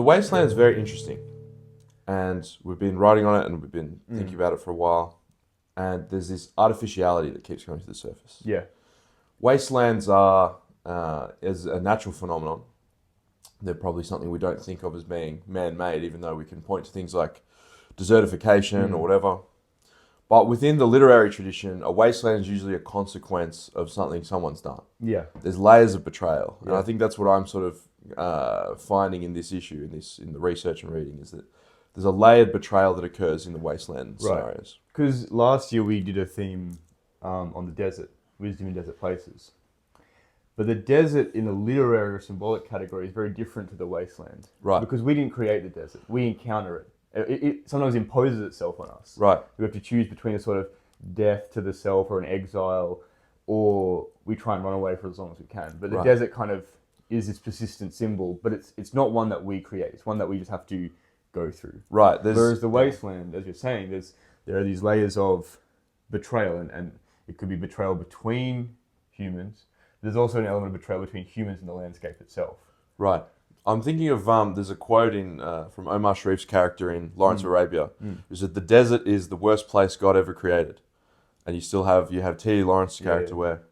Wasteland is very interesting, and we've been writing on it, and we've been thinking about it for a while. And there's this artificiality that keeps coming to the surface. Yeah. Wastelands are, as a natural phenomenon, they're probably something we don't think of as being man-made, even though we can point to things like desertification or whatever. But within the literary tradition, a wasteland is usually a consequence of something someone's done. Yeah. There's layers of betrayal. Yeah. And I think that's what I'm sort of finding in this issue, in the research and reading, is that there's a layered betrayal that occurs in the wasteland scenarios. Because last year we did a theme on the desert, wisdom in desert places. But the desert in the literary or symbolic category is very different to the wasteland. Right. Because we didn't create the desert. We encounter it. It sometimes imposes itself on us. Right. We have to choose between a sort of death to the self or an exile, or we try and run away for as long as we can. But the desert kind of is this persistent symbol, but it's not one that we create. It's one that we just have to go through. Right. Whereas the wasteland, as you're saying, there are these layers of betrayal, and it could be betrayal between humans. There's also an element of betrayal between humans and the landscape itself. Right. I'm thinking of, there's a quote from Omar Sharif's character in Lawrence of Arabia, is that the desert is the worst place God ever created. And you have T. Lawrence's character where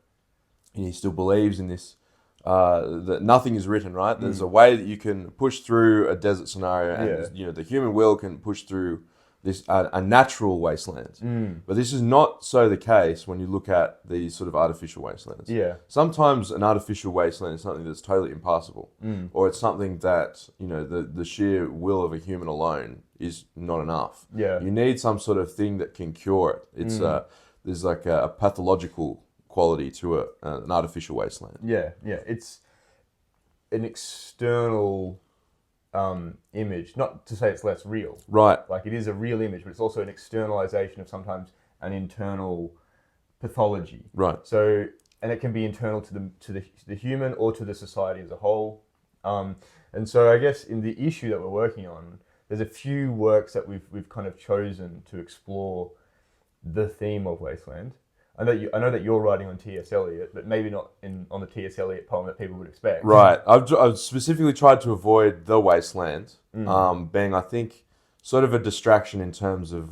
he still believes in this, that nothing is written, right? There's a way that you can push through a desert scenario, and the human will can push through this a natural wasteland. But this is not so the case when you look at these sort of artificial wastelands. Yeah. Sometimes an artificial wasteland is something that's totally impassable, or it's something that the sheer will of a human alone is not enough. Yeah. You need some sort of thing that can cure it. It's there's like a pathological quality to an artificial wasteland. Yeah, yeah. It's an external image, not to say it's less real. Right. Like it is a real image, but it's also an externalization of sometimes an internal pathology. Right. So, and it can be internal to the human or to the society as a whole. And so I guess in the issue that we're working on, there's a few works that we've kind of chosen to explore the theme of Wasteland. I know that you're writing on T.S. Eliot, but maybe not on the T.S. Eliot poem that people would expect. Right. I've specifically tried to avoid the wasteland, being, I think, sort of a distraction in terms of,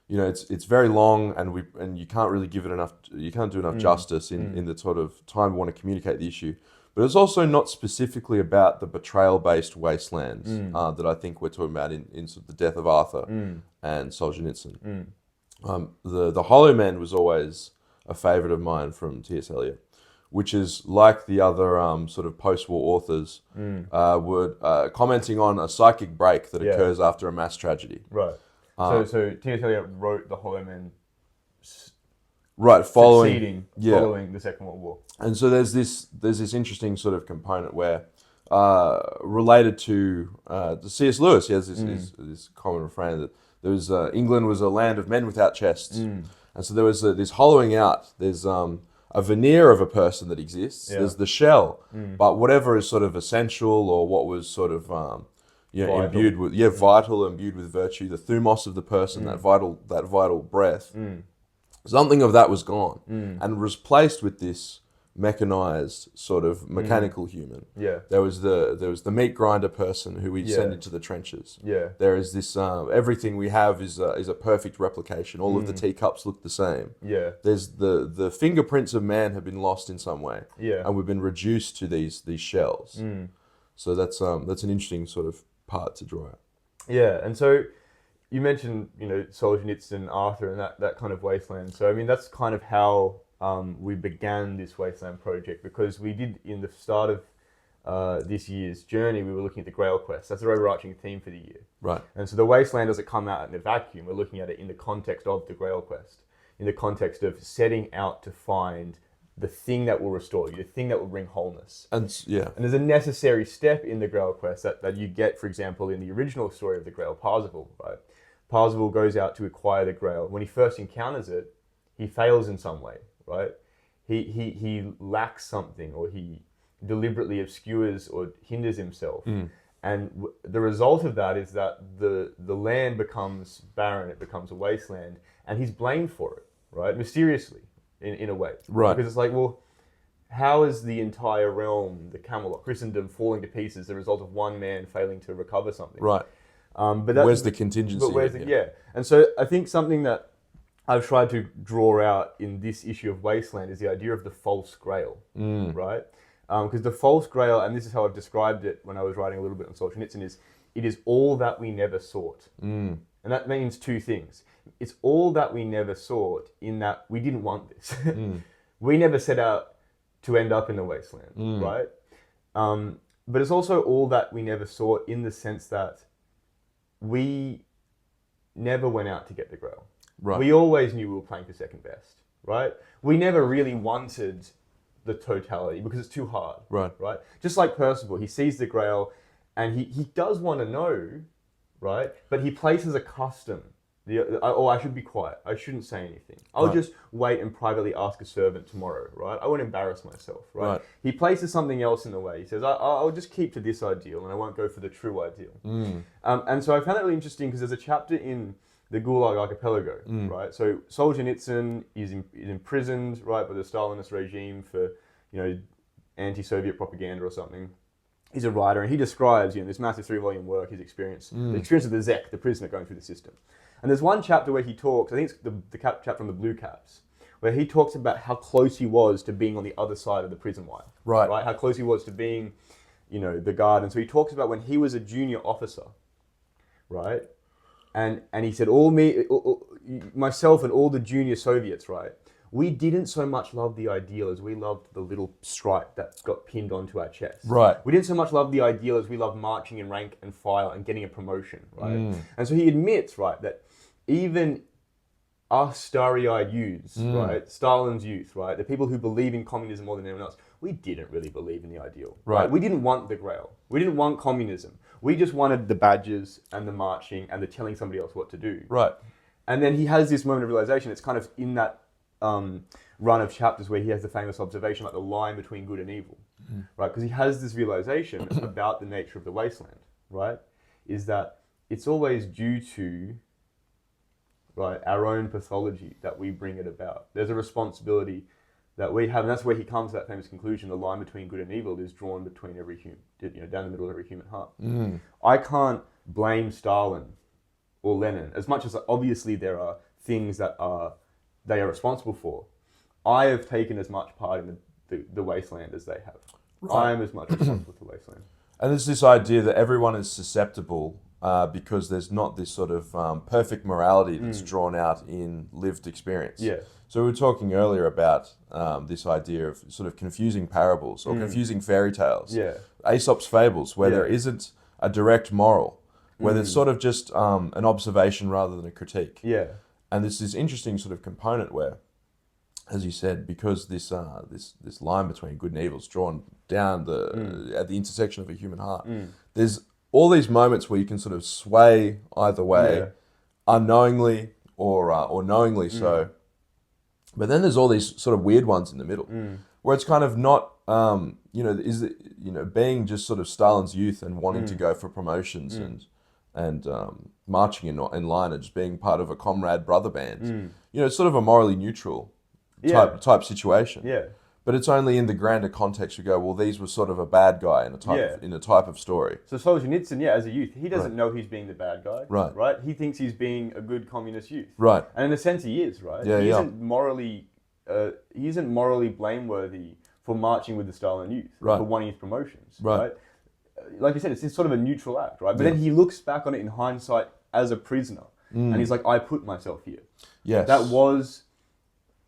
it's very long, and you can't really give it enough. You can't do enough justice in the sort of time we want to communicate the issue. But it's also not specifically about the betrayal-based wastelands that I think we're talking about in sort of the death of Arthur and Solzhenitsyn. The Hollow Man was always a favourite of mine from T.S. Eliot, which is like the other sort of post-war authors were commenting on a psychic break that occurs after a mass tragedy. Right. So T.S. Eliot wrote the Hollow Man following the Second World War. And so there's this interesting sort of component where related to C.S. Lewis, he has this common refrain that there was England was a land of men without chests, and so there was this hollowing out. There's a veneer of a person that exists. There's the shell, but whatever is sort of essential or what was sort of vital. Imbued with vital, imbued with virtue, the thumos of the person, that vital breath. Something of that was gone and was placed with this mechanized sort of mechanical human. Yeah. There was the meat grinder person who we send into the trenches. Yeah. There is this everything we have is a perfect replication. All of the teacups look the same. Yeah. There's the fingerprints of man have been lost in some way. Yeah. And we've been reduced to these shells. So that's an interesting sort of part to draw out. Yeah, and so you mentioned Solzhenitsyn, Arthur, and that kind of wasteland. So I mean that's kind of how we began this Wasteland project, because we did, in the start of this year's journey, we were looking at the Grail Quest. That's the overarching theme for the year. Right. And so the Wasteland doesn't come out in a vacuum. We're looking at it in the context of the Grail Quest, in the context of setting out to find the thing that will restore you, the thing that will bring wholeness. And there's a necessary step in the Grail Quest that you get, for example, in the original story of the Grail, Parzival, right? Parzival goes out to acquire the Grail. When he first encounters it, he fails in some way, right? He lacks something, or he deliberately obscures or hinders himself. And the result of that is that the land becomes barren, it becomes a wasteland, and he's blamed for it, right? Mysteriously, in a way. Right. Because it's like, well, how is the entire realm, the Camelot, Christendom, falling to pieces as a result of one man failing to recover something? Right. But where's the contingency? But where's And so I think something that I've tried to draw out in this issue of Wasteland is the idea of the false grail, right? Because the false grail, and this is how I've described it when I was writing a little bit on Solzhenitsyn, is it is all that we never sought. And that means two things. It's all that we never sought in that we didn't want this. We never set out to end up in the Wasteland, right? But it's also all that we never sought in the sense that we never went out to get the Grail. Right. We always knew we were playing for second best, right? We never really wanted the totality because it's too hard, right? Just like Percival, he sees the Grail and he does want to know, right? But he places a custom. I should be quiet. I shouldn't say anything. I'll just wait and privately ask a servant tomorrow, right? I won't embarrass myself, right? He places something else in the way. He says, I'll just keep to this ideal and I won't go for the true ideal. And so I found that really interesting because there's a chapter in the Gulag Archipelago, right? So Solzhenitsyn is imprisoned, right, by the Stalinist regime for, anti-Soviet propaganda or something. He's a writer and he describes, this massive 3-volume work, his experience, the experience of the Zek, the prisoner going through the system. And there's one chapter where he talks, I think it's the chapter from the Blue Caps, where he talks about how close he was to being on the other side of the prison wire. Right? How close he was to being, the guard. And so he talks about when he was a junior officer, right? And he said, myself and all the junior Soviets, right? We didn't so much love the ideal as we loved the little stripe that got pinned onto our chest. Right. We didn't so much love the ideal as we loved marching in rank and file and getting a promotion, right? And so he admits, right, that even us starry-eyed youths, right, Stalin's youth, right, the people who believe in communism more than anyone else, we didn't really believe in the ideal. Right. We didn't want the Grail. We didn't want communism. We just wanted the badges and the marching and the telling somebody else what to do. Right. And then he has this moment of realization. It's kind of in that run of chapters where he has the famous observation, like the line between good and evil, right? Because he has this realization about the nature of the Wasteland, right? Is that it's always due to, right, our own pathology that we bring it about. There's a responsibility that we have, and that's where he comes to that famous conclusion: the line between good and evil is drawn between every human, down the middle of every human heart. I can't blame Stalin or Lenin as much as obviously there are things that they are responsible for. I have taken as much part in the Wasteland as they have. Right. I am as much responsible for the Wasteland. And there's this idea that everyone is susceptible because there's not this sort of perfect morality that's drawn out in lived experience. Yeah. So we were talking earlier about this idea of sort of confusing parables or confusing fairy tales. Yeah. Aesop's fables, where there isn't a direct moral, where there's sort of just an observation rather than a critique. Yeah. And there's this interesting sort of component where, as you said, because this line between good and evil is drawn down at the intersection of a human heart, there's all these moments where you can sort of sway either way, unknowingly or knowingly so. But then there's all these sort of weird ones in the middle, where it's kind of not, being just sort of Stalin's youth and wanting to go for promotions and marching in line and just being part of a comrade brother band. It's sort of a morally neutral type situation. Yeah. But it's only in the grander context we go, well, these were sort of a bad guy in a type of story. So Solzhenitsyn, as a youth, he doesn't know he's being the bad guy. Right. He thinks he's being a good communist youth. Right. And in a sense he is, right? Yeah, he isn't morally blameworthy for marching with the Stalin youth, for wanting his promotions. Right. Like you said, it's sort of a neutral act, right? But then he looks back on it in hindsight as a prisoner, and he's like, I put myself here. Yes. That was,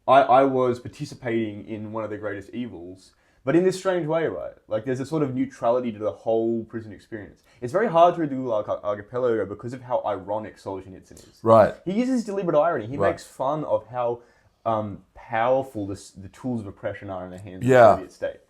I was participating in one of the greatest evils, but in this strange way, right? Like there's a sort of neutrality to the whole prison experience. It's very hard to read the Gulag Archipelago because of how ironic Solzhenitsyn is. Right. He uses deliberate irony. He makes fun of how powerful the tools of oppression are in the hands of the Soviet state.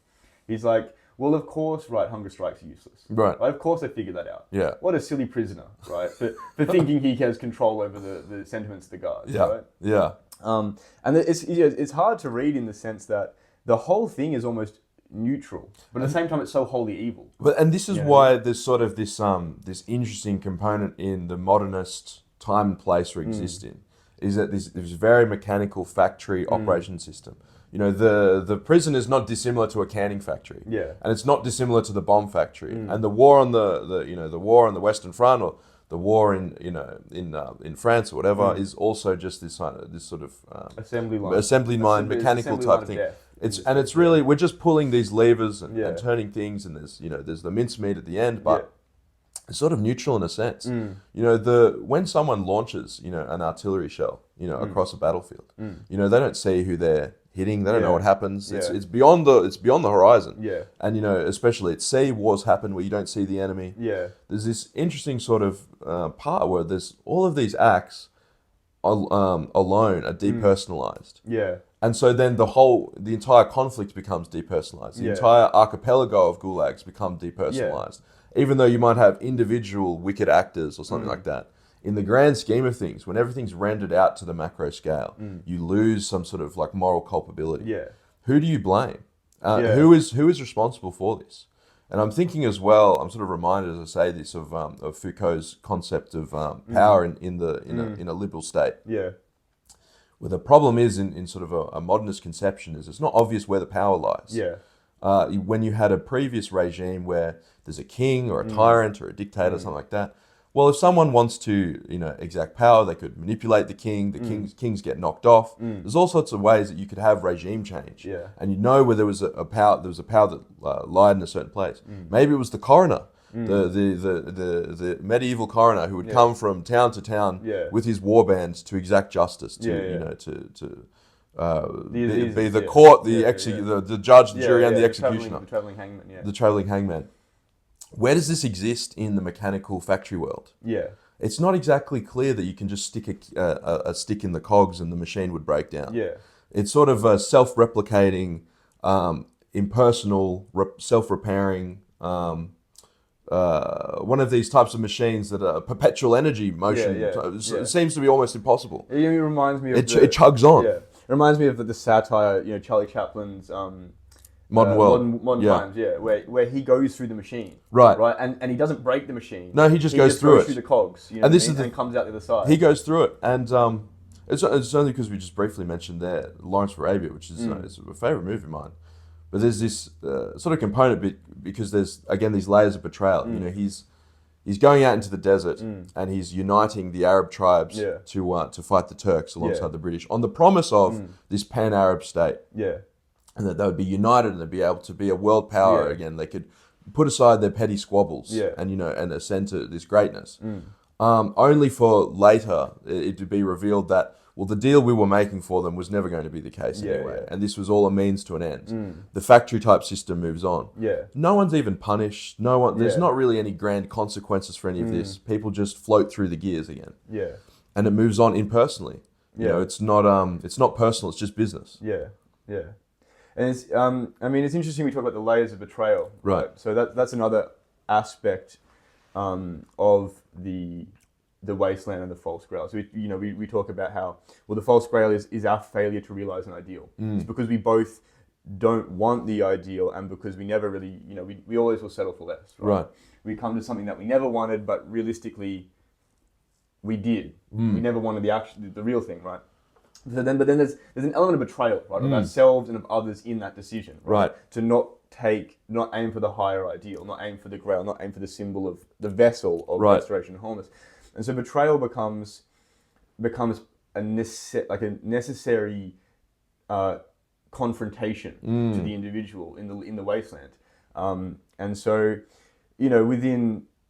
He's like, well, of course, right, hunger strikes are useless. Right. Of course they figured that out. Yeah. What a silly prisoner, right? For thinking he has control over the sentiments of the guards, right? Yeah. And it's hard to read in the sense that the whole thing is almost neutral, but at the same time it's so wholly evil. And this is why there's sort of this interesting component in the modernist time and place we exist in, is that this very mechanical factory operation system. the prison is not dissimilar to a canning factory. Yeah. And it's not dissimilar to the bomb factory. And the war on the war on the Western Front, or the war in France or whatever, is also just this sort of assembly line mechanical type thing. It's really, we're just pulling these levers and turning things, and there's the mincemeat at the end, but it's sort of neutral in a sense. When someone launches an artillery shell across a battlefield, they don't see who they're hitting. They don't know what happens. It's beyond the horizon. Yeah. And especially at sea, wars happen where you don't see the enemy. Yeah. There's this interesting sort of part where there's all of these acts alone are depersonalized. Yeah. And so then the entire conflict becomes depersonalized. The entire archipelago of gulags become depersonalized. Even though you might have individual wicked actors or something like that. In the grand scheme of things, when everything's rendered out to the macro scale, you lose some sort of like moral culpability. Yeah. Who do you blame? Who is responsible for this? And I'm thinking as well, I'm sort of reminded as I say this of Foucault's concept of power in a liberal state. Yeah. Where the problem is in sort of a modernist conception is it's not obvious where the power lies. Yeah. When you had a previous regime where there's a king or a tyrant or a dictator, something like that. Well, if someone wants to, exact power, they could manipulate the king. The kings get knocked off. There's all sorts of ways that you could have regime change. Yeah. And where there was a power, that lied in a certain place. Maybe it was the coroner, the medieval coroner who would come from town to town with his war bands to exact justice, be the court, the judge, the jury, and the executioner. The traveling hangman. Yeah. The traveling hangman. Where does this exist in the mechanical factory world? Yeah. It's not exactly clear that you can just stick a stick in the cogs and the machine would break down. Yeah. It's sort of a self-replicating, impersonal, self-repairing, one of these types of machines that are perpetual energy motion. It seems to be almost impossible. It reminds me of it chugs on. Yeah. It reminds me of the satire, Charlie Chaplin's Modern World. Modern Times, where he goes through the machine. Right. And he doesn't break the machine. No, he just goes through it. Through the cogs. And this is and comes out the other side. He goes through it. And it's only because we just briefly mentioned there Lawrence of Arabia, which is it's a favourite movie of mine. But there's this sort of component bit because there's, again, these layers of betrayal. He's going out into the desert and he's uniting the Arab tribes to fight the Turks alongside the British on the promise of this pan-Arab state. Yeah. And that they would be united and they'd be able to be a world power again. They could put aside their petty squabbles and ascend to this greatness. Only for later it to be revealed that, well, the deal we were making for them was never going to be the case anyway. Yeah. And this was all a means to an end. The factory type system moves on. Yeah. No one's even punished. There's not really any grand consequences for any of this. People just float through the gears again. Yeah. And it moves on impersonally. It's not personal, it's just business. Yeah. Yeah. And it's, it's interesting we talk about the layers of betrayal. Right. So that's another aspect of the Wasteland and the False Grail. So we talk about how, well, the False Grail is our failure to realize an ideal. It's because we both don't want the ideal, and because we never really, we always will settle for less. Right. We come to something that we never wanted, but realistically, we did. We never wanted the real thing, right? But then there's an element of betrayal, right, of ourselves and of others in that decision, right? To not aim for the higher ideal, not aim for the Grail, not aim for the symbol of the vessel of restoration and wholeness, and so betrayal becomes a necessary confrontation to the individual in the wasteland, and so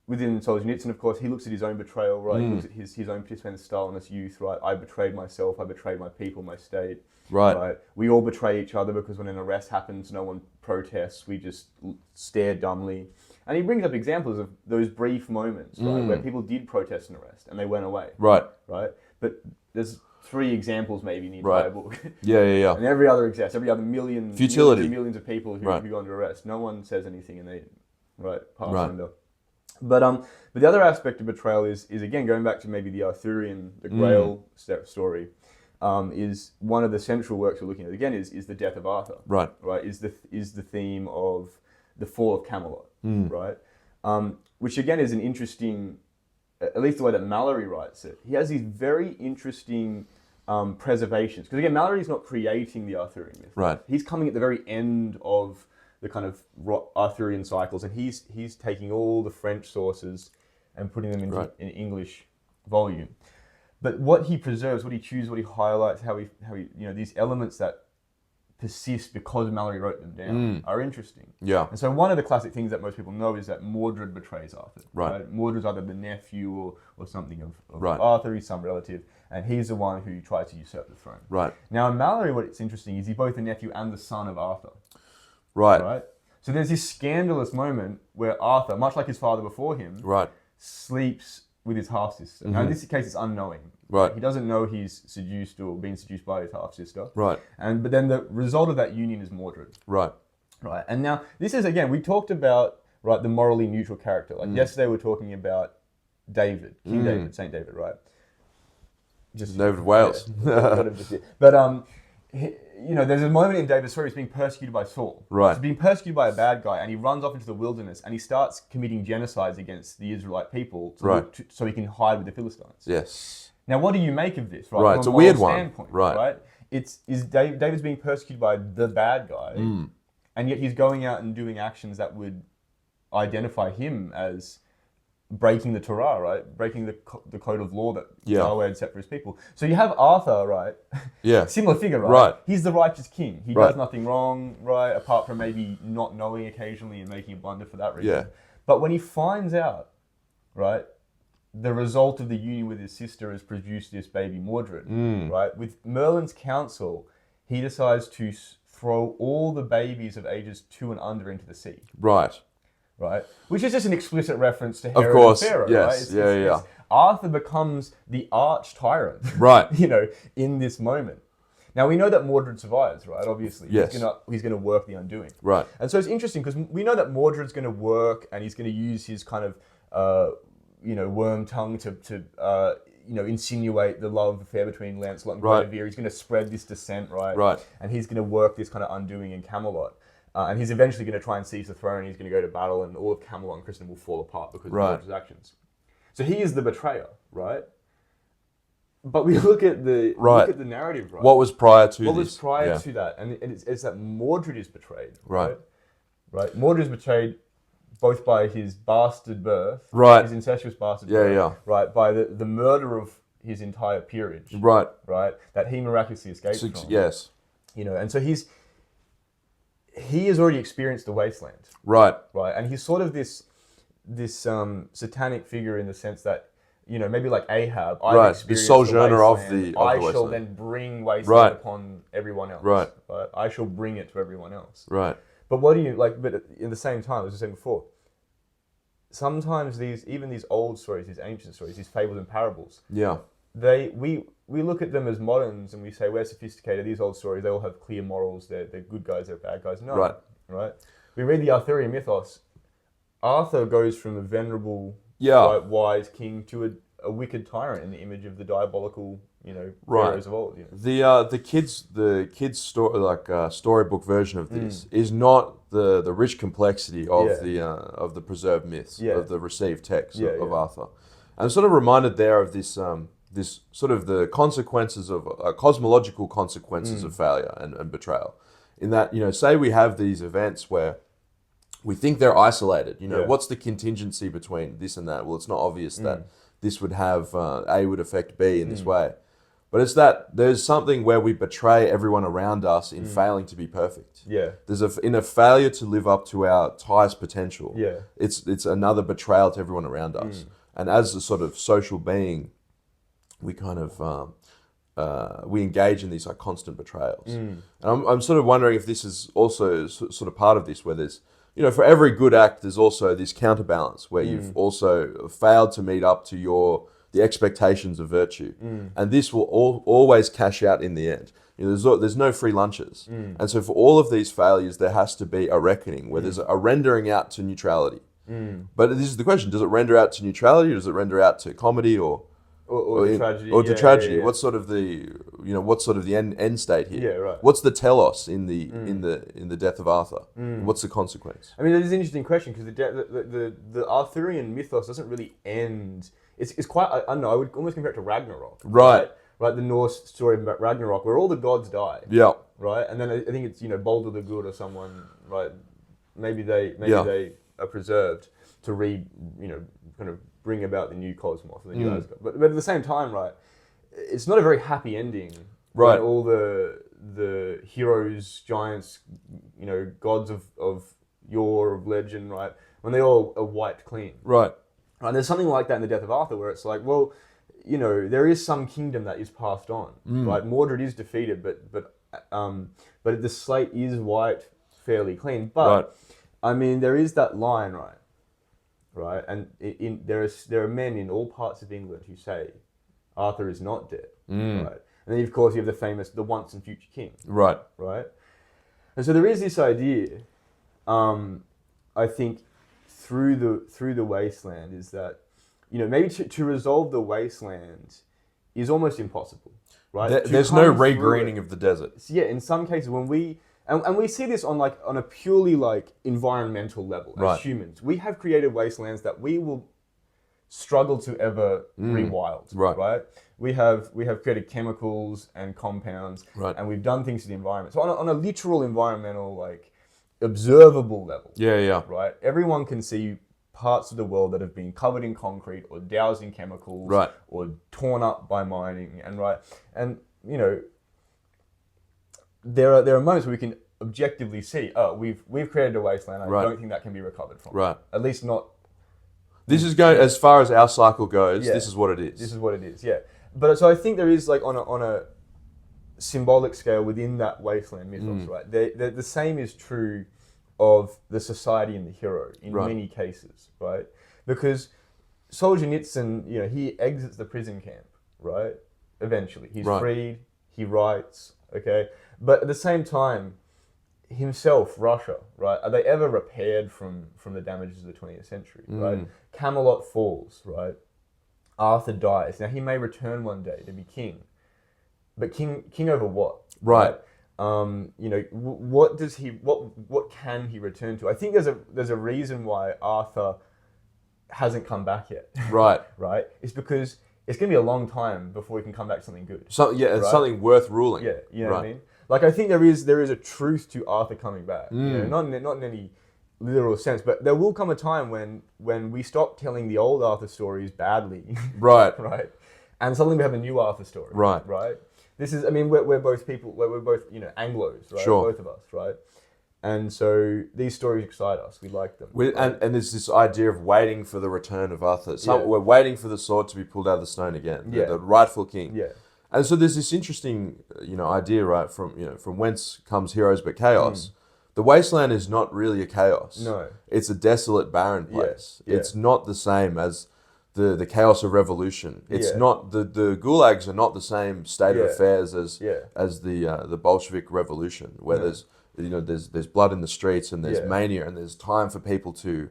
Within Solzhenitsyn, of course, he looks at his own betrayal, right? He looks at his own participant Stalinist youth, right? I betrayed myself, I betrayed my people, my state. Right. We all betray each other because when an arrest happens, no one protests, we just stare dumbly. And he brings up examples of those brief moments, right, where people did protest an arrest and they went away. Right. But there's 3 examples maybe in the entire book. Yeah. And every other millions of people who go under arrest, no one says anything and they pass under. But the other aspect of betrayal is again going back to maybe the Arthurian, the Grail story, is one of the central works we're looking at. Again, is the death of Arthur. Right. Is the theme of the fall of Camelot. Right. Which again is an interesting, at least the way that Malory writes it. He has these very interesting preservations. Because again, Malory's not creating the Arthurian myth. Right. He's coming at the very end of the kind of Arthurian cycles, and he's taking all the French sources and putting them into an English volume. But what he preserves, what he chooses, what he highlights, how he these elements that persist because Malory wrote them down are interesting. Yeah. And so one of the classic things that most people know is that Mordred betrays Arthur. Right. Mordred's either the nephew or something of right. Arthur, he's some relative, and he's the one who tries to usurp the throne. Right. Now in Malory, what's interesting is he's both the nephew and the son of Arthur. Right. Right. So there's this scandalous moment where Arthur, much like his father before him, right. sleeps with his half-sister. Now in this case, it's unknowing. Right. He doesn't know he's seduced or been seduced by his half-sister. Right. But then the result of that union is Mordred. Right. Right. And now this is, again, we talked about the morally neutral character. Like yesterday we were talking about David, King David, Saint David, right? Just David of Wales. Yeah, but there's a moment in David's story he's being persecuted by Saul. Right. He's being persecuted by a bad guy, and he runs off into the wilderness and he starts committing genocides against the Israelite people so he can hide with the Philistines. Yes. Now, what do you make of this? Right, right. From It's a weird one. Standpoint, right. David's being persecuted by the bad guy, and yet he's going out and doing actions that would identify him as breaking the Torah, right? Breaking the code of law that Yahweh had set for his people. So you have Arthur, right? Yeah. Similar figure, right? Right. He's the righteous king. He does nothing wrong, right? Apart from maybe not knowing occasionally and making a blunder for that reason. Yeah. But when he finds out, right, the result of the union with his sister has produced this baby Mordred, right? With Merlin's counsel, he decides to throw all the babies of ages 2 and under into the sea. Right. Right? Which is just an explicit reference to Herod of course. and Pharaoh, Yes. right? It's Arthur becomes the arch tyrant, right? In this moment. Now we know that Mordred survives, right? Obviously, yes. He's gonna work the undoing, right? And so it's interesting because we know that Mordred's gonna work, and he's gonna use his kind of, worm tongue to insinuate the love affair between Lancelot and Guinevere. He's gonna spread this dissent, right? Right. And he's gonna work this kind of undoing in Camelot. And he's eventually going to try and seize the throne. He's going to go to battle, and all of Camelot and Christendom will fall apart because of Mordred's actions. So he is the betrayer, right? But we look at the narrative, right? What was prior to What was prior to that? And it's that Mordred is betrayed, right? Right. Mordred is betrayed both by his bastard birth, right? His incestuous bastard birth, right? By the murder of his entire peerage, right? That he miraculously escaped from. Yes. And so he has already experienced the Wasteland. Right. Right. And he's sort of this satanic figure in the sense that, maybe like Ahab, I've experienced the Solzhenitsyn of the I shall then bring Wasteland upon everyone else. Right. I shall bring it to everyone else. Right. But what do you, but in the same time, as I said before, sometimes these old stories, these ancient stories, these fables and parables, we look at them as moderns and we say we're sophisticated. These old stories, they all have clear morals. They're good guys, they're bad guys. No, right. We read the Arthurian mythos. Arthur goes from a venerable, wise king to a wicked tyrant in the image of the diabolical, pharaohs of old. The kids storybook version of this is not the rich complexity of the preserved myths of the received text of Arthur. I'm sort of reminded there of this sort of the consequences of cosmological consequences of failure and betrayal. In that, say we have these events where we think they're isolated. What's the contingency between this and that? Well, it's not obvious that this would have A would affect B in this way. But it's that there's something where we betray everyone around us in failing to be perfect. Yeah. There's in a failure to live up to our highest potential. Yeah. It's another betrayal to everyone around us. And as a sort of social being, we kind of we engage in these constant betrayals. And I'm sort of wondering if this is also sort of part of this, where there's, for every good act, there's also this counterbalance where you've also failed to meet up to the expectations of virtue. And this will always cash out in the end. There's no free lunches. And so for all of these failures, there has to be a reckoning where there's a rendering out to neutrality. But this is the question: does it render out to neutrality, or does it render out to comedy, or to tragedy? Or to tragedy? What's sort of the end state here? Yeah, right. What's the telos in the death of Arthur? What's the consequence? I mean, that is an interesting question because the Arthurian mythos doesn't really end. It's quite, I don't know, I would almost compare it to Ragnarok. Right? right? The Norse story about Ragnarok, where all the gods die, Yeah. right? And then I think it's Balder the Good or someone, right? Maybe they are preserved to kind of bring about the new cosmos, the new Asgard. But at the same time, right? It's not a very happy ending. Right. When all the heroes, giants, gods of yore, of legend, right? When they all are wiped clean. Right. And there's something like that in the Death of Arthur, where it's like, well, there is some kingdom that is passed on, right? Mordred is defeated, but the slate is wiped fairly clean. But I mean, there is that line, right? And there are men in all parts of England who say Arthur is not dead, right? And then of course you have the famous the once and future king, right? And so there is this idea, I think, through the Wasteland, is that maybe to resolve the Wasteland is almost impossible, right? There's no regreening of the desert. So yeah, in some cases when we see this on a purely environmental level as humans, we have created wastelands that we will struggle to ever rewild, right? We have created chemicals and compounds, and we've done things to the environment. So on a literal environmental, observable level, right? Everyone can see parts of the world that have been covered in concrete or doused in chemicals, or torn up by mining, and there are moments where we can objectively see, we've created a wasteland. I don't think that can be recovered from. Right. At least not. This is going as far as our cycle goes. This is what it is. This is what it is. Yeah. But so I think there is on a symbolic scale within that wasteland mythos, right? The same is true of the society and the hero in many cases, right? Because Solzhenitsyn, he exits the prison camp, right? Eventually, he's freed. He writes, okay. But at the same time, himself, Russia, right? Are they ever repaired from the damages of the 20th century, right? Camelot falls, right? Arthur dies. Now he may return one day to be king, but king over what? Right. What does he? What can he return to? I think there's a reason why Arthur hasn't come back yet. Right. Right. It's because it's going to be a long time before he can come back to something good. It's something worth ruling. Yeah. You know what I mean? I think there is a truth to Arthur coming back. Not in any literal sense, but there will come a time when we stop telling the old Arthur stories badly. Right. Right. And suddenly we have a new Arthur story. Right. Right. This is, we're both people, we're both, Anglos, right? Sure. Both of us, right? And so these stories excite us. We like them. And there's this idea of waiting for the return of Arthur. We're waiting for the sword to be pulled out of the stone again. The rightful king. Yeah. And so there's this interesting, idea, right, from whence comes heroes but chaos. The Wasteland is not really a chaos. No. It's a desolate, barren place. Yeah. It's not the same as the chaos of revolution. It's not the gulags are not the same state of affairs as the Bolshevik Revolution, where there's blood in the streets and there's mania and there's time for people to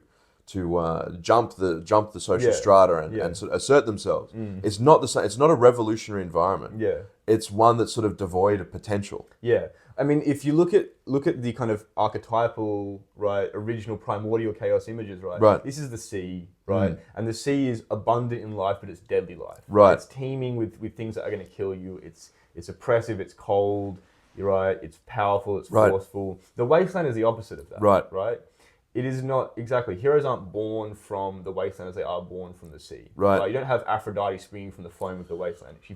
jump the social strata and sort of assert themselves. It's not the same. It's not a revolutionary environment. Yeah. It's one that's sort of devoid of potential. Yeah. If you look at the kind of archetypal, right, original primordial chaos images, right? This is the sea, right? And the sea is abundant in life, but it's deadly life. Right. It's teeming with things that are going to kill you. It's oppressive, it's cold, you're right, it's powerful, it's forceful. The Wasteland is the opposite of that. Right. It is not exactly. Heroes aren't born from the wasteland as they are born from the sea. Right. You don't have Aphrodite springing from the foam of the wasteland. She,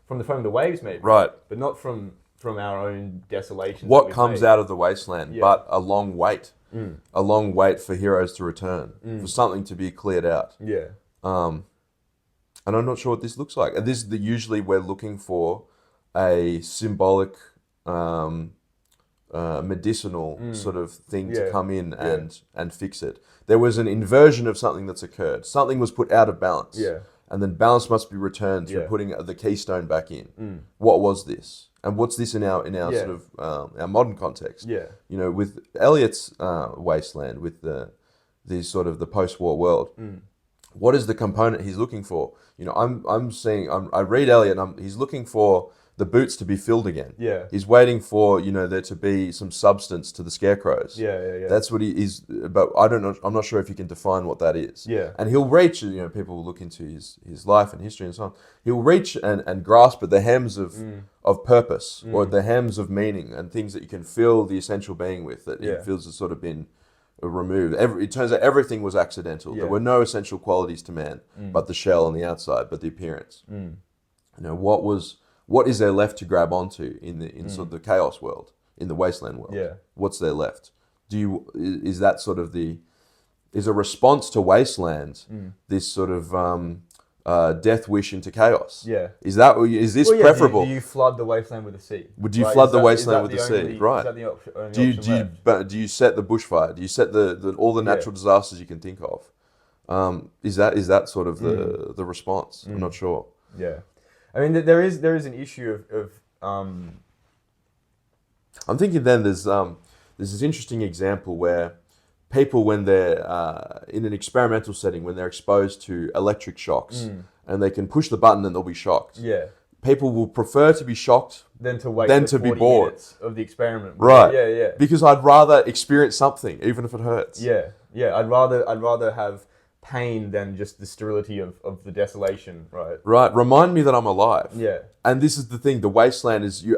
from the foam of the waves maybe. Right. But not from our own desolation. What comes out of the wasteland but a long wait. A long wait for heroes to return, for something to be cleared out. Yeah. And I'm not sure what this looks like. And usually we're looking for a symbolic, medicinal sort of thing to come in and fix it. There was an inversion of something that's occurred. Something was put out of balance. Yeah. And then balance must be returned through putting the keystone back in. What was this? And what's this in our sort of our modern context? Yeah. With Eliot's Wasteland, with the the post-war world, what is the component he's looking for? I read Eliot, and he's looking for the boots to be filled again. Yeah. He's waiting for, there to be some substance to the scarecrows. Yeah. That's what he is, but I don't know, I'm not sure if he can define what that is. Yeah. And he'll reach, people will look into his life and history and so on. He'll reach and grasp at the hems of purpose or the hems of meaning and things that you can fill the essential being with that he feels has sort of been removed. It turns out everything was accidental. There were no essential qualities to man, but the shell on the outside, but the appearance. What is there left to grab onto in sort of the chaos world, in the wasteland world? Yeah. What's there left? Is that sort of is a response to Wasteland this sort of death wish into chaos? Yeah. Is this preferable? Do you flood the wasteland with the sea? Would you flood the wasteland with the sea? Only, right. Is that the only option left? Do you set the bushfire? Do you set all the natural disasters you can think of? Is that sort of the response? I'm not sure. Yeah. I mean, there is an issue of I'm thinking then there's this interesting example where people, when they're in an experimental setting, when they're exposed to electric shocks and they can push the button and they'll be shocked. Yeah. People will prefer to be shocked than to wait than for to be 40 bored minutes of the experiment. Right. Yeah. Because I'd rather experience something, even if it hurts. Yeah. I'd rather have pain than just the sterility of the desolation, right? Right. Remind me that I'm alive. Yeah. And this is the thing. The wasteland is you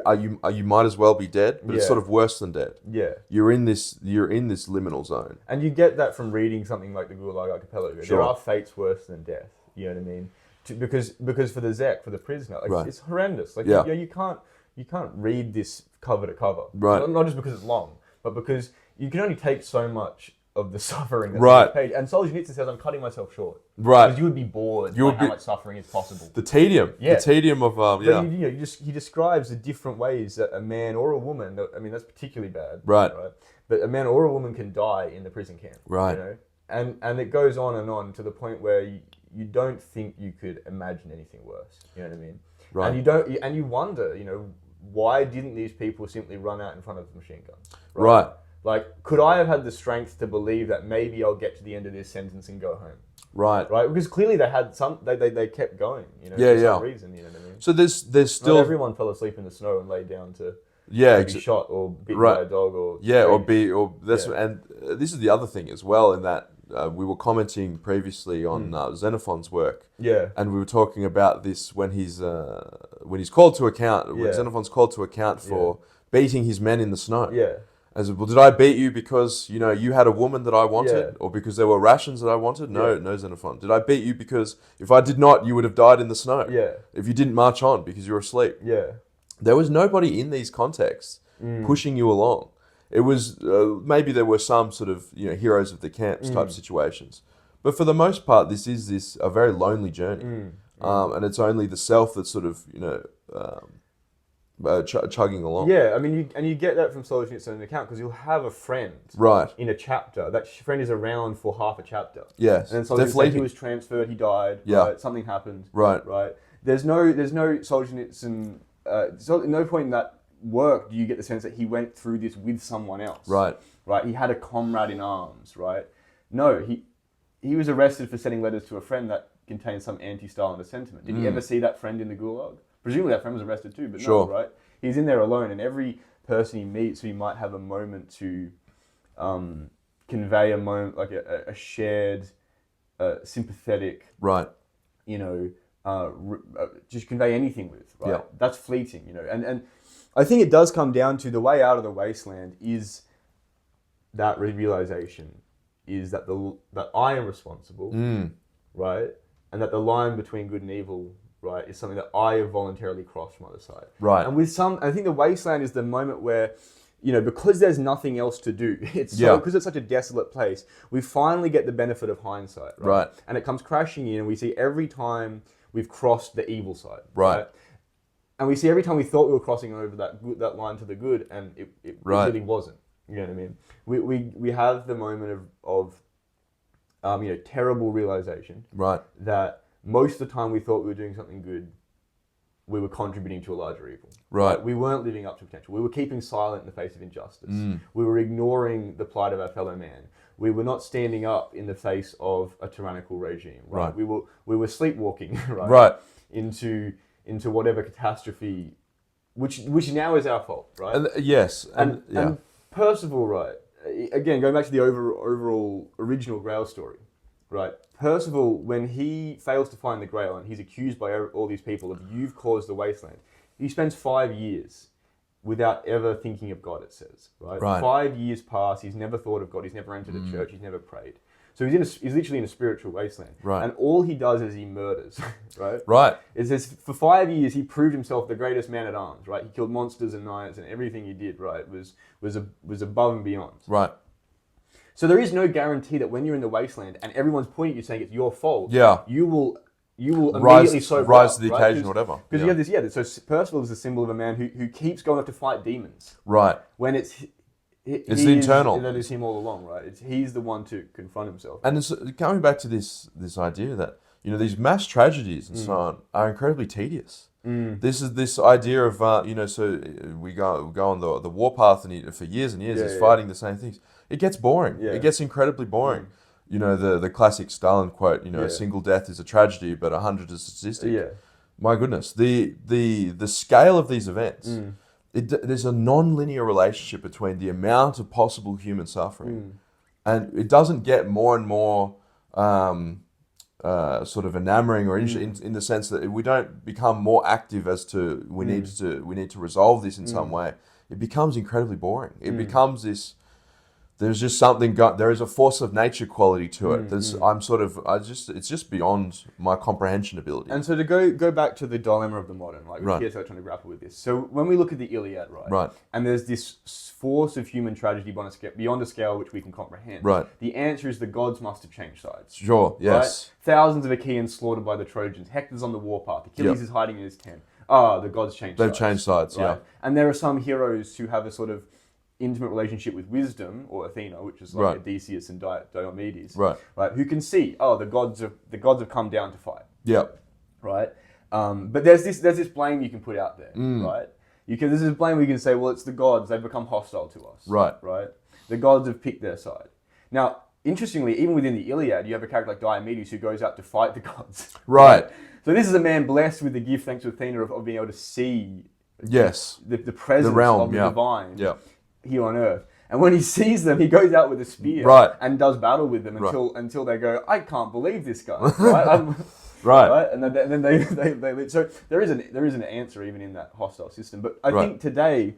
might as well be dead, but it's sort of worse than dead. Yeah. You're in this liminal zone. And you get that from reading something like the Gulag Archipelago. Sure. There are fates worse than death. You know what I mean? Because for the Zek, for the prisoner, it's horrendous. Like you can't read this cover to cover. Right. Not just because it's long, but because you can only take so much of the suffering that's right. on the page. And Solzhenitsyn says, I'm cutting myself short. Right. Because you would be bored by how much suffering is possible. The tedium. Yeah. The tedium of, But he describes the different ways that a man or a woman, that's particularly bad. Right. But a man or a woman can die in the prison camp. Right. And it goes on to the point where you don't think you could imagine anything worse. You know what I mean? Right. And you wonder, why didn't these people simply run out in front of the machine guns? Right. Like, could I have had the strength to believe that maybe I'll get to the end of this sentence and go home? Right. Because clearly they had they kept going, for some reason, you know what I mean? So there's still... Not everyone fell asleep in the snow and lay down to be shot or bitten by a dog or... And this is the other thing as well, in that we were commenting previously on Xenophon's work. Yeah. And we were talking about this when he's called to account, when Xenophon's called to account for beating his men in the snow. Yeah. As well, did I beat you because you had a woman that I wanted, or because there were rations that I wanted? No, no, Xenophon. Did I beat you because if I did not, you would have died in the snow? Yeah. If you didn't march on because you were asleep? Yeah. There was nobody in these contexts pushing you along. It was maybe there were some sort of heroes of the camps type situations, but for the most part, this is a very lonely journey, and it's only the self that's sort of chugging along. Yeah, I mean, you get that from Solzhenitsyn account because you'll have a friend in a chapter. That friend is around for half a chapter. Yes, and then Solzhenitsyn, he was transferred, he died. Yeah, right? Something happened. Right. There's no Solzhenitsyn. No point in that work do you get the sense that he went through this with someone else. Right. He had a comrade in arms. Right. No, he was arrested for sending letters to a friend that contained some anti-Stalinist sentiment. Did he ever see that friend in the Gulag? Presumably that friend was arrested too, but no, right? He's in there alone, and every person he meets, he might have a moment to convey a moment, like a shared, sympathetic, just convey anything with, right? Yeah. That's fleeting, and I think it does come down to the way out of the wasteland is that realization, is that that I am responsible, right? And that the line between good and evil, right, is something that I have voluntarily crossed from the other side. Right. And I think the wasteland is the moment where, because there's nothing else to do, because it's such a desolate place, we finally get the benefit of hindsight, right? And it comes crashing in, and we see every time we've crossed the evil side, right? And we see every time we thought we were crossing over that line to the good, and it really wasn't. You know what I mean? We have the moment of terrible realization, right? That most of the time we thought we were doing something good, we were contributing to a larger evil. Right. We weren't living up to potential. We were keeping silent in the face of injustice. We were ignoring the plight of our fellow man. We were not standing up in the face of a tyrannical regime. Right. We were sleepwalking. Right. Right. Into whatever catastrophe which now is our fault, right? And Percival, right? Again, going back to the overall original Grail story, right? Percival, when he fails to find the Grail and he's accused by all these people of you've caused the Wasteland, he spends 5 years without ever thinking of God. It says, right? 5 years pass. He's never thought of God. He's never entered a church. He's never prayed. So he's literally in a spiritual wasteland. Right. And all he does is he murders, right? Right. It says for 5 years he proved himself the greatest man at arms, right? He killed monsters and knights, and everything he did, right, was above and beyond. Right. So there is no guarantee that when you're in the wasteland and everyone's pointing at you saying it's your fault, you will immediately rise to the occasion, whatever. Because you have this, so Percival is a symbol of a man who keeps going up to fight demons. Right. When it's the internal. That is him all along, right? He's the one to confront himself. And it's, coming back to this idea that, these mass tragedies and so on are incredibly tedious. This is this idea of, so we go on the warpath and for years and years he's fighting the same things. It gets boring. Yeah. It gets incredibly boring. The classic Stalin quote, a single death is a tragedy, but 100 is a statistic. Yeah. My goodness. The scale of these events, there's a non-linear relationship between the amount of possible human suffering, and it doesn't get more and more sort of enamoring or in the sense that we don't become more active as to we need to resolve this in some way. It becomes incredibly boring. It becomes this. There's just something. There is a force of nature quality to it. It's just beyond my comprehension ability. And so to go back to the dilemma of the modern, like we're here trying to grapple with this. So when we look at the Iliad, right, and there's this force of human tragedy beyond a scale which we can comprehend. Right. The answer is the gods must have changed sides. Sure. Yes. Right? Thousands of Achaeans slaughtered by the Trojans. Hector's on the warpath. Achilles is hiding in his tent. The gods changed. They've changed sides. Right? Yeah. And there are some heroes who have a sort of intimate relationship with wisdom, or Athena, which is like Odysseus and Diomedes, right? Who can see, the gods have come down to fight, right? But there's this blame you can put out there, right? There's this blame where you can say, well, it's the gods, they've become hostile to us, right? The gods have picked their side. Now, interestingly, even within the Iliad, you have a character like Diomedes who goes out to fight the gods, right? So this is a man blessed with the gift, thanks to Athena, of being able to see, the presence of the divine. Here on Earth, and when he sees them, he goes out with a spear and does battle with them until they go, I can't believe this guy, right? Right, and then they so there is an answer even in that hostile system. But I think today,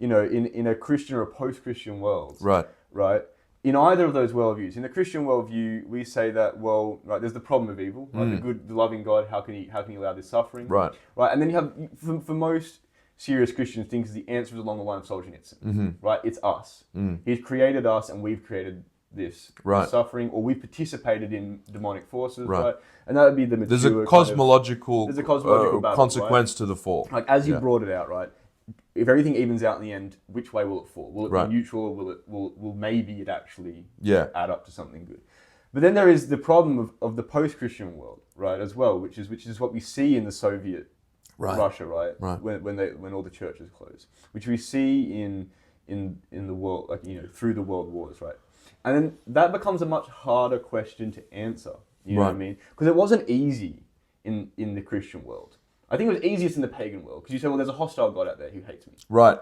in a Christian or a post-Christian world, right, in either of those worldviews, in the Christian worldview, we say that there's the problem of evil, the loving God, how can he allow this suffering, right, and then you have for most serious Christians think the answer is along the line of Solzhenitsyn, right? It's us. He's created us, and we've created this suffering, or we've participated in demonic forces, right? And that would be the mature. There's a cosmological battle, consequence to the fall. Like as you brought it out, right? If everything evens out in the end, which way will it fall? Will it be neutral, or will maybe it actually add up to something good? But then there is the problem of the post-Christian world, right? As well, which is what we see in the Soviet. Russia, right? When all the churches close, which we see in the world, through the world wars, right? And then that becomes a much harder question to answer. You know what I mean? Because it wasn't easy in the Christian world. I think it was easiest in the pagan world because you say, well, there's a hostile God out there who hates me. Right.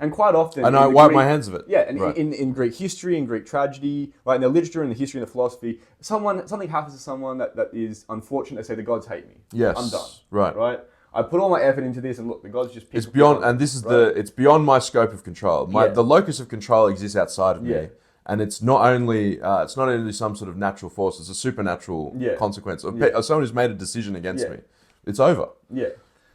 And quite often, and I wipe my hands of it. Yeah, and in Greek history and Greek tragedy, right, in the literature and the history and the philosophy, something happens to someone that is unfortunate. They say the gods hate me. Yes. I'm done. Right. I put all my effort into this, and look, the gods just pick. It's beyond, and this is it's beyond my scope of control. The locus of control exists outside of me, and it's not only some sort of natural force; it's a supernatural consequence of someone who's made a decision against me. It's over. Yeah,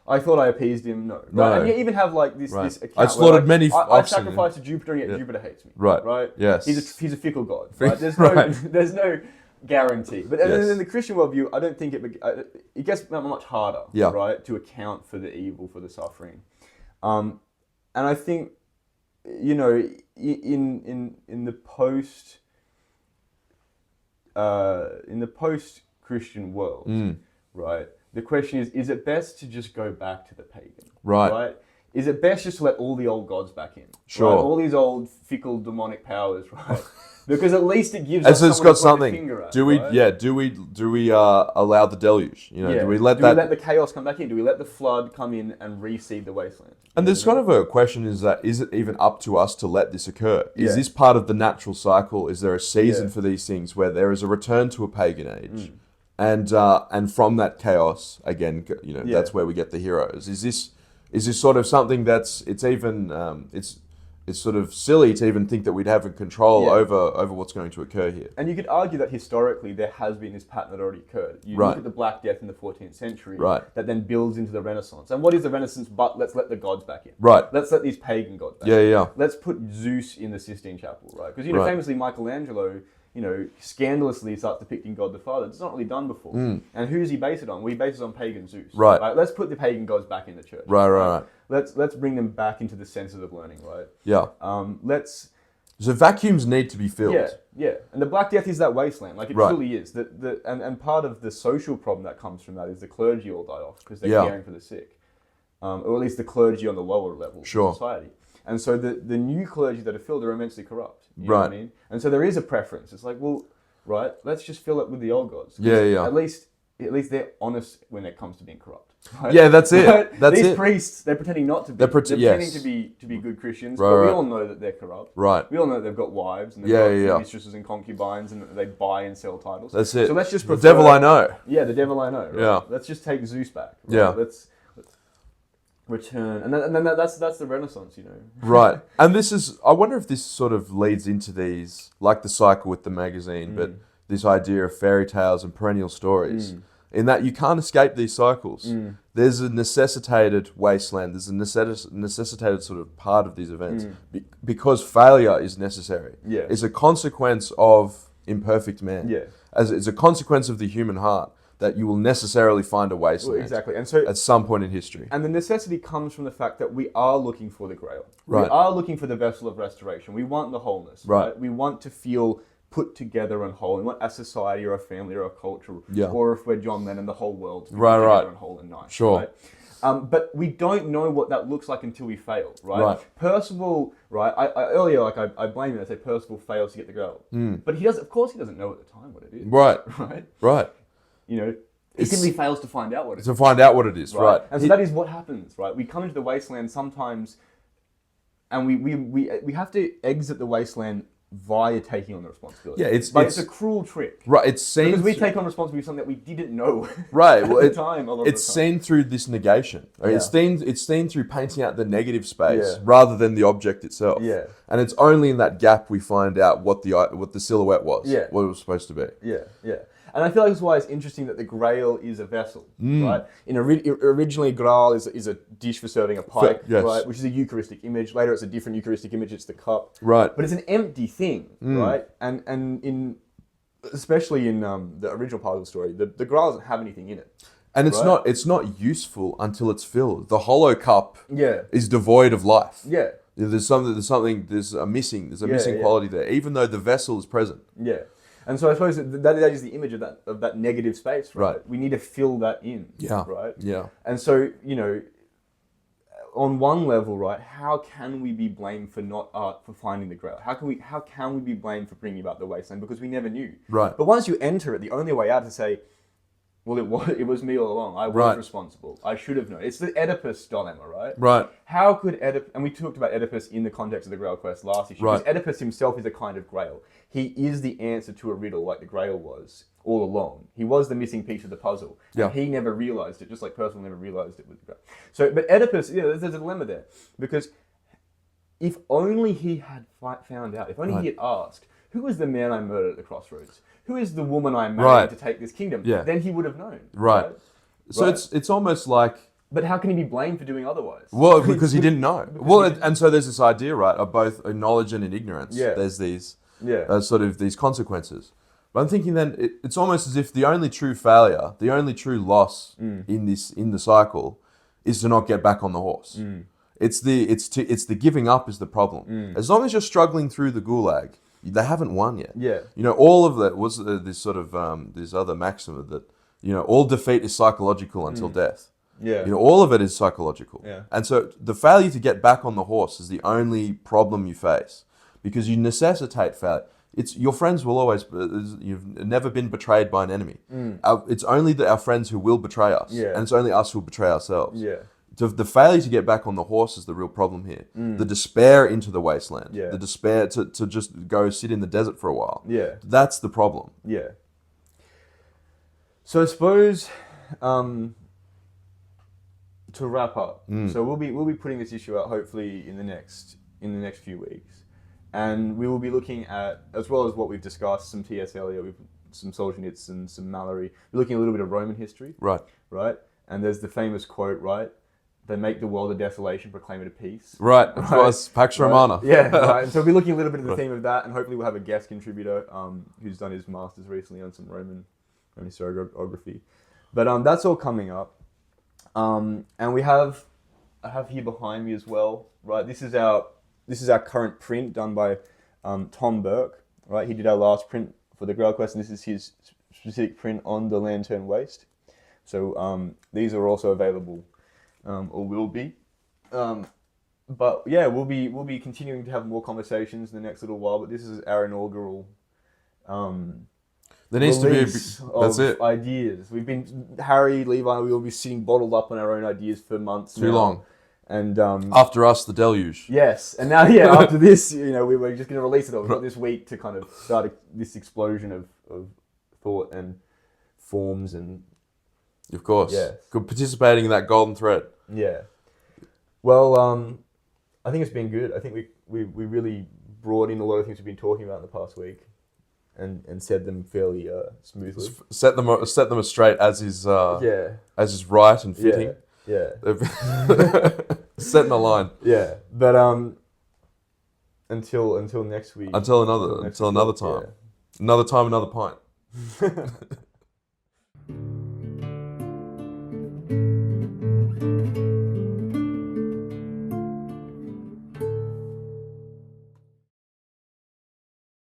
I thought I appeased him. No. And you even have like this account. I slaughtered many. I sacrificed to Jupiter, and yet Jupiter hates me. Right. Yes. He's a fickle god. Right. There's no guarantee. But in the Christian worldview, I don't think it gets much harder, right, to account for the evil, for the suffering. And I think, in the post-Christian world, right, the question is it best to just go back to the pagan? Right. is it best just to let all the old gods back in? Sure. Right? All these old fickle demonic powers, right? Because at least it gives And us so it's someone got to point a something. finger at, Do we? right? Yeah. Do we allow the deluge? You know, Yeah. do we let the chaos come back in? Do we let the flood come in and reseed the wasteland? And there's kind of a question: is it even up to us to let this occur? Is Yeah. this part of the natural cycle? Is there a season Yeah. for these things where there is a return to a pagan age, and from that chaos again, you know, that's where we get the heroes? Is this sort of something that's it's sort of silly to even think that we'd have control over what's going to occur here? And you could argue that historically there has been this pattern that already occurred. You look at the Black Death in the 14th century, that then builds into the Renaissance. And what is the Renaissance but let's let the gods back in? Right. Let's let these pagan gods back in. Let's put Zeus in the Sistine Chapel, right? Because, famously Michelangelo, scandalously starts depicting God the Father. It's not really done before. And who does he base it on? Well, he bases it on pagan Zeus. Right. Let's put the pagan gods back in the church. Right. Let's bring them back into the senses of learning, right? Yeah. So vacuums need to be filled. Yeah. And the Black Death is that wasteland. Like, it truly is. And part of the social problem that comes from that is the clergy all die off because they're caring for the sick. Or at least the clergy on the lower level of society. And so the new clergy that are filled are immensely corrupt. You know what I mean? And so there is a preference. It's like, well, let's just fill it with the old gods. Yeah. At least they're honest when it comes to being corrupt. Right? Yeah, that's it. Right? That's These it. priests, they're pretending not to be. They're pretending to be good Christians, but we all know that they're corrupt. Right. We all know that they've got wives and they've got mistresses and concubines and that they buy and sell titles. That's it. So let's just the devil I know. Yeah, the devil I know. Right? Yeah. Let's just take Zeus back. Right? Yeah. Let's return, and then that's the Renaissance, Right. And I wonder if this sort of leads into these, like the cycle with the magazine, but this idea of fairy tales and perennial stories, in that you can't escape these cycles. There's a necessitated wasteland, there's a necessitated sort of part of these events, because failure is necessary. Yeah. It's a consequence of imperfect man. Yeah. As it's a consequence of the human heart, that you will necessarily find a wasteland. Well, exactly. And so at some point in history. And the necessity comes from the fact that we are looking for the Grail. Right. We are looking for the vessel of restoration. We want the wholeness. Right. We want to feel put together and whole. We want a society or a family or a culture, or if we're John Lennon, the whole world to be put together and whole and nice. Sure. Right? But we don't know what that looks like until we fail, right? Percival, right? Earlier, I blame him. I say Percival fails to get the Grail, but he does. Of course, he doesn't know at the time what it is. Right. He simply fails to find out what it is. To find out what it is, right? And so that is what happens, right? We come into the wasteland sometimes, and we have to exit the wasteland via taking on the responsibility. Yeah, it's a cruel trick. Right, it's seen because we take on responsibility for something that we didn't know. Right, at the time. It's seen through this negation. It's seen through painting out the negative space rather than the object itself. Yeah, and it's only in that gap we find out what the silhouette was. Yeah, what it was supposed to be. Yeah. And I feel like that's why it's interesting that the Grail is a vessel, right? Originally, Grail is a dish for serving a pike, right? Which is a Eucharistic image. Later, it's a different Eucharistic image. It's the cup, right? But it's an empty thing, right? And especially in the original part of the story, the Grail doesn't have anything in it. And it's not useful until it's filled. The hollow cup is devoid of life. Yeah. There's a missing quality there, even though the vessel is present. Yeah. And so I suppose that is the image of that negative space, right? We need to fill that in, right? Yeah. And so, on one level, right, how can we be blamed for finding the Grail? How can we be blamed for bringing about the wasteland? Because we never knew. Right. But once you enter it, the only way out is to say, well, it was me all along. I was responsible. I should have known. It's the Oedipus dilemma, right? Right. How could Oedipus... And we talked about Oedipus in the context of the Grail Quest last issue. Right. Because Oedipus himself is a kind of Grail. He is the answer to a riddle like the Grail was all along. He was the missing piece of the puzzle. Yeah. And he never realised it, just like Percival never realised it with the Grail. So, but Oedipus, there's a dilemma there. Because if only he had found out, if only he had asked, who was the man I murdered at the crossroads? Who is the woman I married to take this kingdom? Yeah. Then he would have known. Right. So it's almost like... But how can he be blamed for doing otherwise? Well, because he didn't know. And so there's this idea, right, of both knowledge and in ignorance. Yeah. There's these sort of these consequences. But I'm thinking then it's almost as if the only true failure, the only true loss in the cycle is to not get back on the horse. It's the giving up is the problem. As long as you're struggling through the gulag, they haven't won yet. Yeah. All of that was this sort of this other maxim that all defeat is psychological until death. Yeah. You know, all of it is psychological. Yeah. And so the failure to get back on the horse is the only problem you face, because you necessitate failure. It's your friends will always. You've never been betrayed by an enemy. It's only our friends who will betray us, and it's only us who will betray ourselves. Yeah. The failure to get back on the horse is the real problem here. The despair into the wasteland. Yeah. The despair to just go sit in the desert for a while. Yeah. That's the problem. Yeah. So I suppose to wrap up, so we'll be putting this issue out hopefully in the next few weeks, and we will be looking at, as well as what we've discussed, some T.S. Eliot, some Solzhenitsyn, some Malory. We're looking at a little bit of Roman history, Right. And there's the famous quote, right? They make the world a desolation, proclaim it a peace. Right. Of course. Pax Romana. Yeah. Right. And so we'll be looking a little bit at the theme of that, and hopefully we'll have a guest contributor who's done his master's recently on some Roman historiography. But that's all coming up. And I have here behind me as well, right? This is our current print done by Tom Burke, right? He did our last print for the Grail Quest, and this is his specific print on the Lantern Waste. So these are also available, or will be. But yeah, we'll be continuing to have more conversations in the next little while. But this is our inaugural. There needs to be that's it. Ideas. We've been Harry, Levi. We will be sitting bottled up on our own ideas for months. Too long. And after us, the deluge. Yes, and now after this, we were just going to release it all. We've got this week to kind of start this explosion of thought and forms and. Of course. Yes. Good, participating in that golden thread. Yeah. Well, I think it's been good. I think we really brought in a lot of things we've been talking about in the past week. And said them fairly smoothly. Set them straight as is right and fitting. Yeah. Setting a line. Yeah. But until next week. Until another time. Yeah. Another time, another pint.